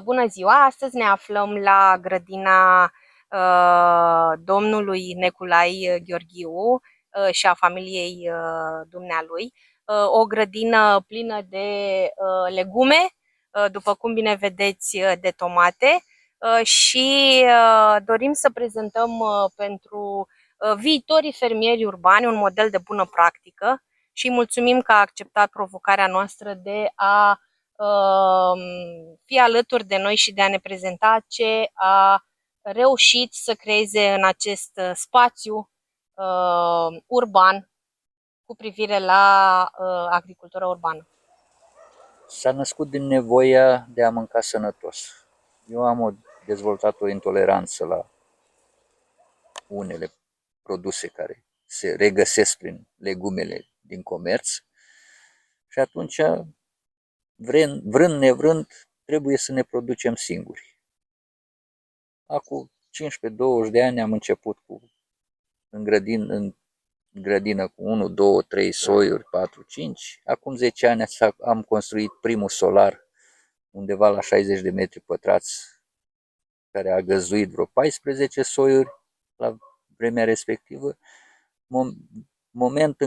Bună ziua! Astăzi ne aflăm la grădina domnului Neculai Gheorghiu și a familiei dumnealui. O grădină plină de legume, după cum bine vedeți, de tomate și dorim să prezentăm pentru viitorii fermieri urbani un model de bună practică și mulțumim că a acceptat provocarea noastră de a fi alături de noi și de a ne prezenta ce a reușit să creeze în acest spațiu urban cu privire la agricultura urbană. S-a născut din nevoia de a mânca sănătos. Eu am dezvoltat o intoleranță la unele produse care se regăsesc prin legumele din comerț și atunci, vrând nevrând, trebuie să ne producem singuri. Acum 15-20 de ani am început în grădină cu 1, 2, 3 soiuri, 4, 5. Acum 10 ani am construit primul solar undeva la 60 de metri pătrați, care a găzduit vreo 14 soiuri la vremea respectivă, moment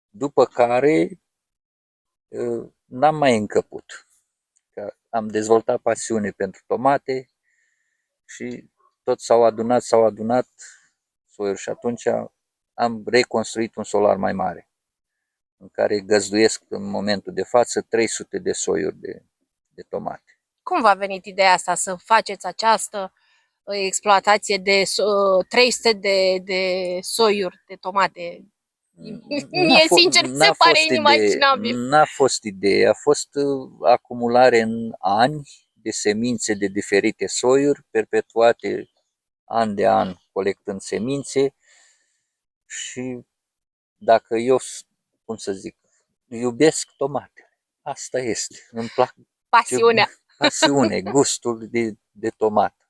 după care n-am mai încăput. Că am dezvoltat pasiune pentru tomate și tot s-au adunat soiuri și atunci am reconstruit un solar mai mare, în care găzduiesc în momentul de față 300 de soiuri de tomate. Cum v-a venit ideea asta să faceți această exploatație de 300 de soiuri de tomate? Mie, sincer, mi se pare inimaginabil. N-a fost idee, a fost acumulare în ani de semințe de diferite soiuri, perpetuate an de an colectând semințe și dacă eu, cum să zic, iubesc tomatele, asta este, îmi plac. Pasiunea. Pasiune, gustul de tomată.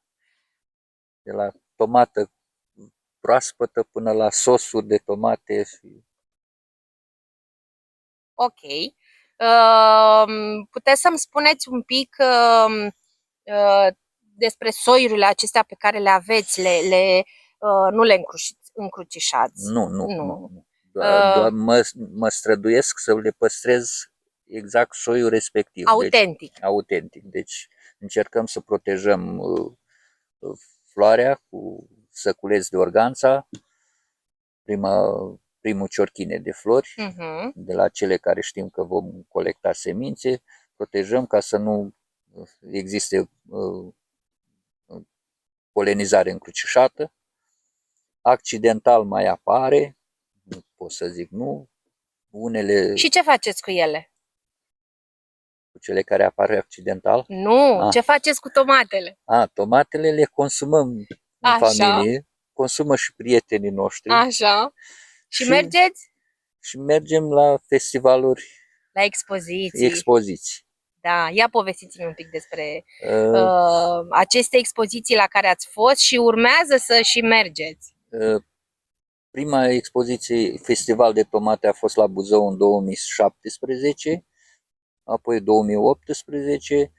De la tomată proaspătă până la sosuri de tomate. Ok. Puteți să-mi spuneți un pic despre soiurile acestea pe care le aveți, nu le încrucișați? Nu. Doar mă străduiesc să le păstrez exact soiul respectiv. Autentic. Deci încercăm să protejăm floarea cu săculeți de organța, primul ciorchine de flori, de la cele care știm că vom colecta semințe, protejăm ca să nu existe polenizare încrucișată. Accidental mai apare, nu pot să zic nu, unele... Și ce faceți cu ele? Cu cele care apar accidental? Nu, ce faceți cu tomatele? Tomatele le consumăm în familie, consumă și prietenii noștri. Așa. Și mergeți? Și mergem la festivaluri, la expoziții. Da, ia povestiți-mi un pic despre aceste expoziții la care ați fost și urmează să și mergeți. Prima expoziție, festival de tomate, a fost la Buzău în 2017, apoi 2018,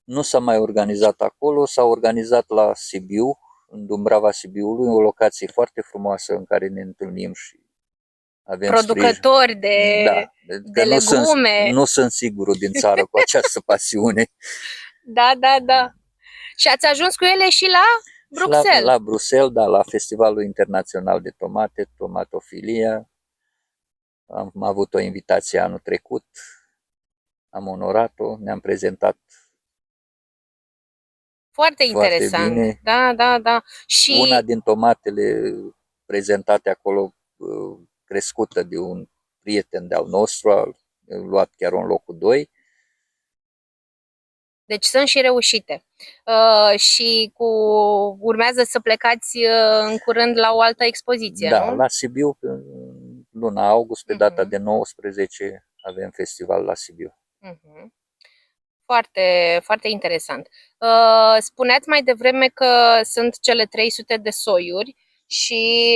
nu s-a mai organizat acolo, s-a organizat la Sibiu, în Dumbrava Sibiului, o locație foarte frumoasă în care ne întâlnim și avem producători de legume. Nu sunt sigurul din țară cu această pasiune. Da. Și ați ajuns cu ele și la Bruxelles? La Bruxelles, da, la Festivalul Internațional de Tomate, Tomatofilia. Am avut o invitație anul trecut, am onorat-o, ne-am prezentat foarte interesant. Bine. Da. Și una din tomatele prezentate acolo, crescută de un prieten de-al nostru, a luat chiar un locul 2. Deci sunt și reușite. Și urmează să plecați în curând la o altă expoziție, da, nu? La Sibiu, în luna august, pe data de 19, avem festival la Sibiu. Foarte, foarte interesant. Spuneați mai devreme că sunt cele 300 de soiuri și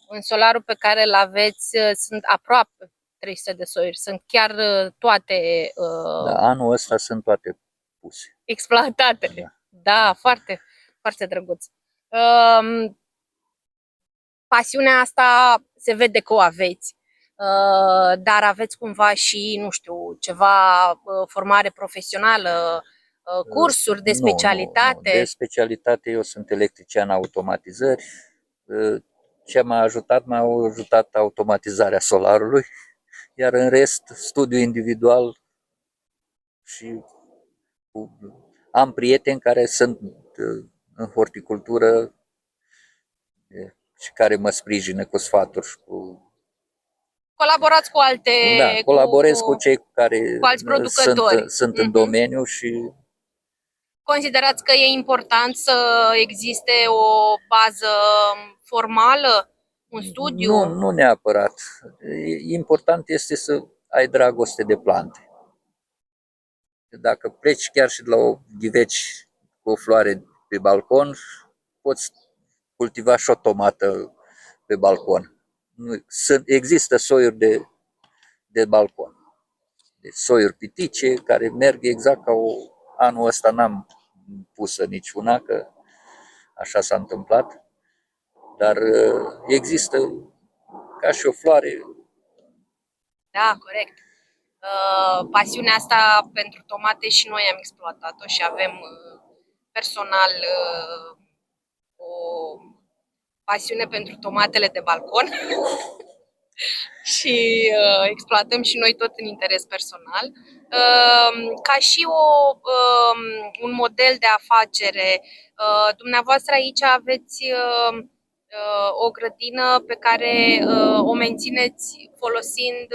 în solarul pe care îl aveți sunt aproape 300 de soiuri. Sunt chiar toate... Da, anul ăsta sunt toate puse. Exploatate. Da. Da, foarte, foarte drăguț. Pasiunea asta se vede că o aveți, dar aveți cumva și, nu știu, ceva formare profesională, cursuri de Nu, nu, nu. specialitate? De specialitate eu sunt electrician automatizări. Ce m-a ajutat automatizarea solarului, iar în rest studiu individual și am prieteni care sunt în horticultură și care mă sprijină cu sfaturi și cu... Colaborați cu alte, Da, colaborez cu cei care cu alți producători. sunt în domeniu și Considerați că e important să existe o bază formală, un studiu? nu neapărat. Important este să ai dragoste de plante. Dacă pleci chiar și de la o ghiveci cu o floare pe balcon, poți cultiva și o tomată pe balcon. Există soiuri de balcon, de soiuri pitice care merg exact ca o... Anul ăsta n-am pusă niciuna, că așa s-a întâmplat, dar există ca și o floare. Da, corect. Pasiunea asta pentru tomate și noi am exploatat-o și avem personal o pasiune pentru tomatele de balcon și exploatăm și noi tot în interes personal. Ca și un model de afacere, dumneavoastră aici aveți o grădină pe care o mențineți folosind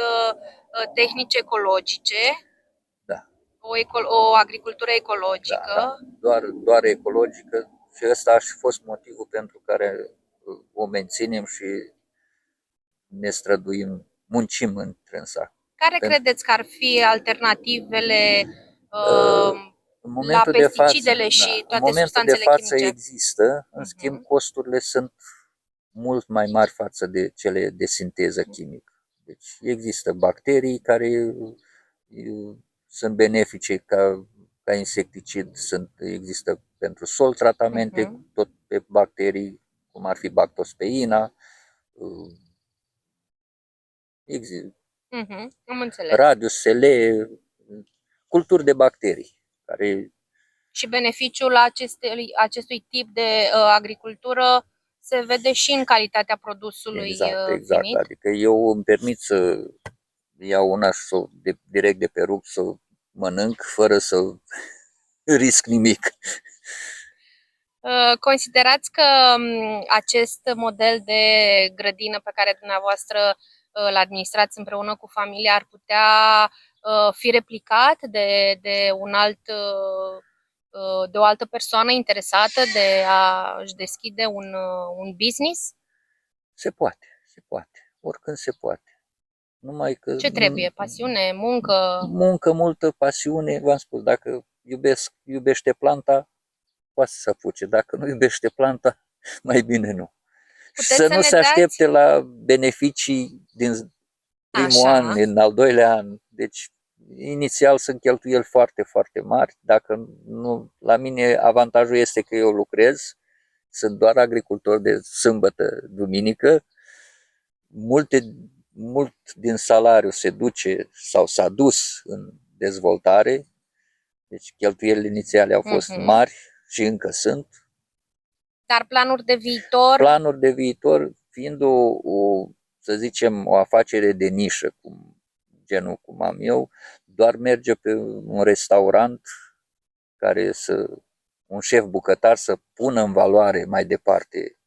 tehnici ecologice, Da, o agricultură ecologică. da, da. Doar ecologică și ăsta a și fost motivul pentru care o menținem și ne străduim, muncim în trânsa. Care credeți că ar fi alternativele În la momentul de față, pesticidele și în toate momentul de substanțele față chimice? există, în schimb costurile sunt mult mai mari față de cele de sinteză chimică. Deci există bacterii care sunt benefice ca insecticid, există pentru sol tratamente, tot pe bacterii, cum ar fi bactospăina, există Am înțeles. radius, sele, culturi de bacterii care... Și beneficiul acestui tip de agricultură se vede și în calitatea produsului Exact. primit. Adică eu îmi permit să iau una și direct de pe rug să mănânc fără să risc nimic. Considerați că acest model de grădină pe care dumneavoastră îl administrați împreună cu familia ar putea fi replicat de de o altă persoană interesată de a-și deschide un business? Se poate. Oricând se poate. Numai că Ce trebuie? Pasiune, muncă? muncă, multă pasiune, v-am spus, dacă iubește planta, poate să apuce. Dacă nu iubește planta, mai bine nu. Puteți Să să nu ne se dați? aștepte la beneficii din primul Așa. an, din al doilea an. Deci, inițial sunt cheltuieli foarte, foarte mari. Dacă nu, la mine avantajul este că eu lucrez, sunt doar agricultor de sâmbătă, duminică. Mult din salariu se duce sau s-a dus în dezvoltare. Deci cheltuielile inițiale au fost mari și încă sunt. Dar planuri de viitor? Planuri de viitor, fiind să zicem, o afacere de nișă, genul cum am eu, doar merge pe un restaurant un șef bucătar să pună în valoare mai departe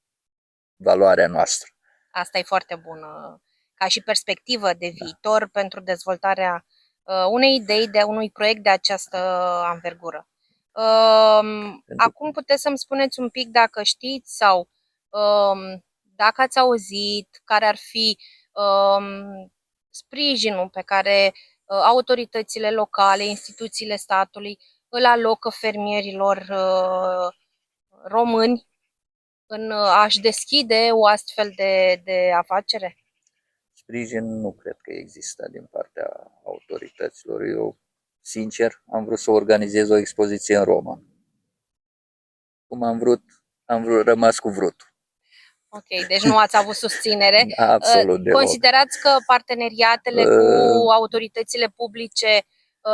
valoarea noastră. Asta e foarte bună ca și perspectivă de viitor pentru dezvoltarea unei idei, de unui proiect de această anvergură. Acum puteți să-mi spuneți un pic dacă știți sau dacă ați auzit care ar fi sprijinul pe care autoritățile locale, instituțiile statului îl alocă fermierilor români în a-și deschide o astfel de afacere? Sprijin nu cred că există din partea autorităților. Eu sincer, am vrut să organizez o expoziție în Roma. Cum am rămas cu vrut. Ok, deci nu ați avut susținere. Absolut deloc. Considerați că parteneriatele cu autoritățile publice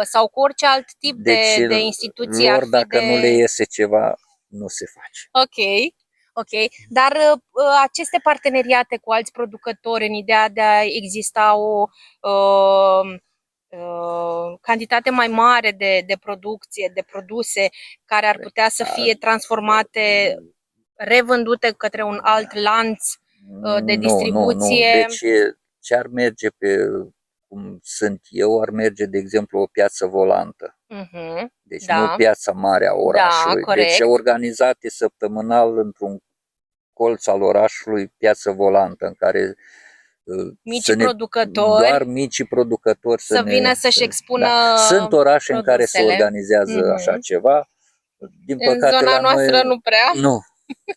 sau cu orice alt tip Deci, de instituție ar lor, fi dacă nu le iese ceva, nu se face. Ok. Dar aceste parteneriate cu alți producători, în ideea de a exista o cantitate mai mare de producție, de produse care ar putea să fie transformate, revândute către un alt lanț de distribuție. Nu. Deci ce ar merge cum sunt eu, ar merge, de exemplu, o piață volantă. Deci Da. nu piața mare a orașului. Da, corect. Deci organizate săptămânal într-un colț al orașului, piață volantă, în care doar micii producători să vină să-și expună. Da. Sunt orașe în care se organizează așa ceva. Din păcate, în zona la noastră noi, nu prea. Nu,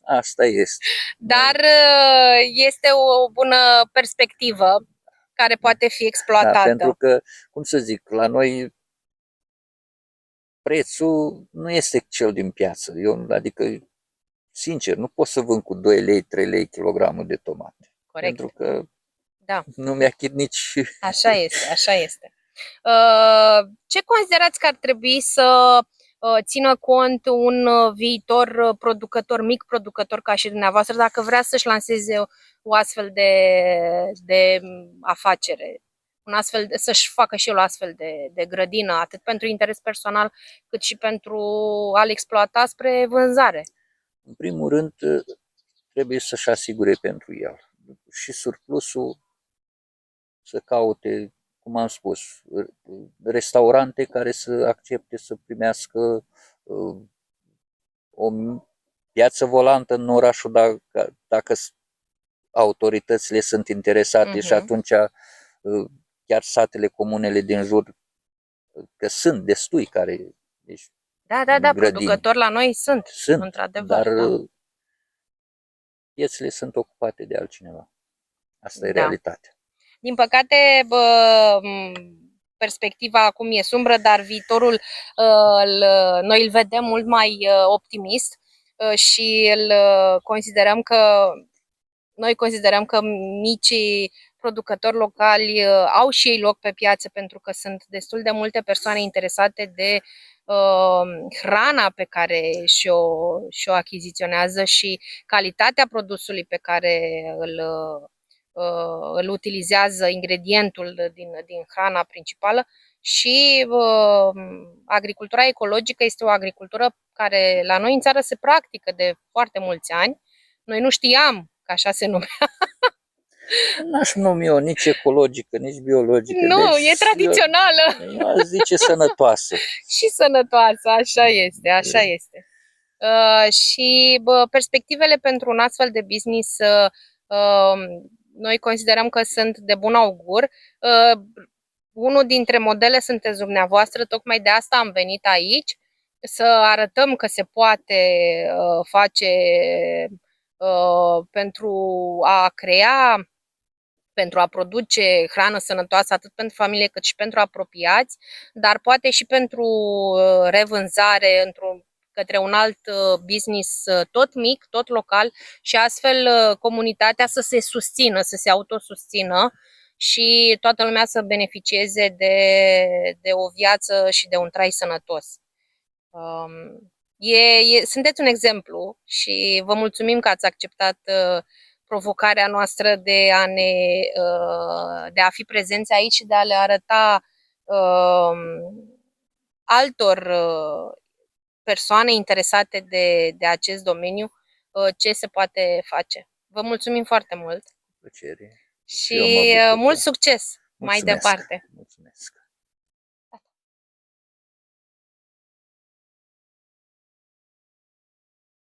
asta este. Dar este o bună perspectivă care poate fi exploatată. Da, pentru că, cum să zic, la noi prețul nu este cel din piață. Adică, sincer, nu pot să vând cu 2 lei, 3 lei kilogramul de tomate. Corect. Pentru că da. nu mi-a chit nici... Așa este. Ce considerați că ar trebui să țină cont un viitor producător, mic producător ca și dumneavoastră, dacă vrea să-și lanseze o astfel de afacere, să-și facă și el o astfel de grădină, atât pentru interes personal, cât și pentru a-l exploata spre vânzare? În primul rând, trebuie să-și asigure pentru el. Și surplusul să caute, cum am spus, restaurante care să accepte să primească o piață volantă în orașul dacă autoritățile sunt interesate și atunci chiar satele, comunele din jur, că sunt destui care... Deci, da, producători la noi sunt într-adevăr. Dar piețele sunt ocupate de altcineva. Asta e realitatea. Din păcate, perspectiva acum e sumbră, dar viitorul noi îl vedem mult mai optimist și noi considerăm că micii producători locali au și ei loc pe piață, pentru că sunt destul de multe persoane interesate de hrana pe care și-o achiziționează și calitatea produsului pe care îl utilizează, ingredientul din hrana principală. Și agricultura ecologică este o agricultură care la noi în țară se practică de foarte mulți ani. Noi nu știam că așa se numea. N-aș numi-o nici ecologică, nici biologică. Nu, deci, e tradițională. Eu aș zice sănătoasă. Și sănătoasă, așa este. Și perspectivele pentru un astfel de business noi considerăm că sunt de bun augur. Unul dintre modele sunteți dumneavoastră, tocmai de asta am venit aici, să arătăm că se poate face pentru a crea, pentru a produce hrană sănătoasă atât pentru familie cât și pentru apropiați, dar poate și pentru revânzare către un alt business tot mic, tot local, și astfel comunitatea să se susțină, să se autosusțină și toată lumea să beneficieze de o viață și de un trai sănătos. Sunteți un exemplu și vă mulțumim că ați acceptat provocarea noastră de a fi prezenți aici și de a le arăta altor persoane interesate de acest domeniu ce se poate face. Vă mulțumim foarte mult. Plăcere. Și mult succes mai departe.